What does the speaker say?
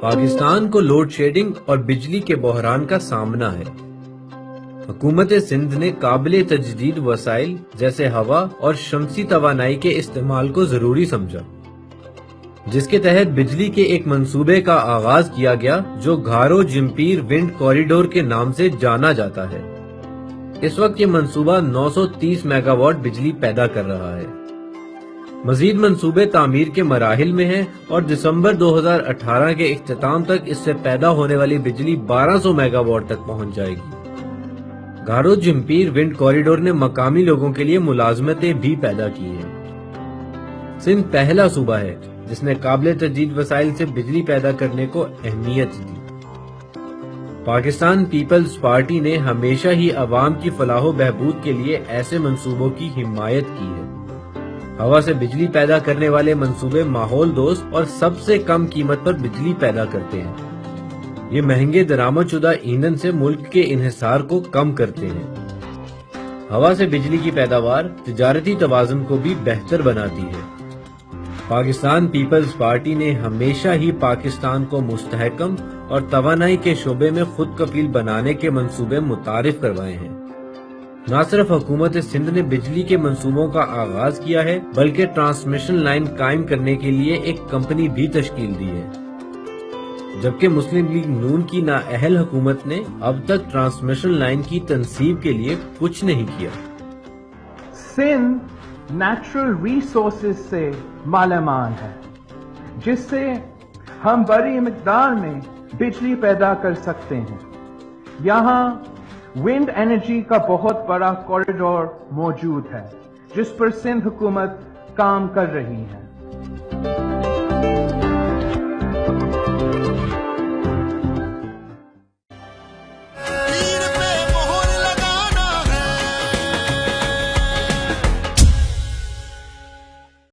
پاکستان کو load shedding اور بجلی کے بحران کا سامنا ہے۔ حکومت سندھ نے قابل تجدید وسائل جیسے ہوا اور شمسی توانائی کے استعمال کو ضروری سمجھا، جس کے تحت بجلی کے ایک منصوبے کا آغاز کیا گیا جو گھارو جمپیر ونڈ کوریڈور کے نام سے جانا جاتا ہے۔ اس وقت یہ منصوبہ 930 میگا واٹ بجلی پیدا کر رہا ہے۔ مزید منصوبے تعمیر کے مراحل میں ہیں اور دسمبر 2018 کے اختتام تک اس سے پیدا ہونے والی بجلی 1200 میگا واٹ تک پہنچ جائے گی۔ گھارو جمپیر ونڈ کوریڈور نے مقامی لوگوں کے لیے ملازمتیں بھی پیدا کی ہیں۔ سندھ پہلا صوبہ ہے جس نے قابل تجدید وسائل سے بجلی پیدا کرنے کو اہمیت دی۔ پاکستان پیپلز پارٹی نے ہمیشہ ہی عوام کی فلاح و بہبود کے لیے ایسے منصوبوں کی حمایت کی ہے۔ ہوا سے بجلی پیدا کرنے والے منصوبے ماحول دوست اور سب سے کم قیمت پر بجلی پیدا کرتے ہیں۔ یہ مہنگے درآمد شدہ ایندھن سے ملک کے انحصار کو کم کرتے ہیں۔ ہوا سے بجلی کی پیداوار تجارتی توازن کو بھی بہتر بناتی ہے۔ پاکستان پیپلز پارٹی نے ہمیشہ ہی پاکستان کو مستحکم اور توانائی کے شعبے میں خود کفیل بنانے کے منصوبے متعارف کروائے ہیں۔ نہ صرف حکومت سندھ نے بجلی کے منصوبوں کا آغاز کیا ہے بلکہ ٹرانسمیشن لائن قائم کرنے کے لیے ایک کمپنی بھی تشکیل دی ہے، جبکہ مسلم لیگ نون کی نااہل حکومت نے اب تک ٹرانسمیشن لائن کی تنصیب کے لیے کچھ نہیں کیا۔ سندھ نیچرل ریسورسز سے مالا مال ہے، جس سے ہم بڑی مقدار میں بجلی پیدا کر سکتے ہیں۔ یہاں ونڈ انرجی کا بہت بڑا کوریڈور موجود ہے جس پر سندھ حکومت کام کر رہی ہے۔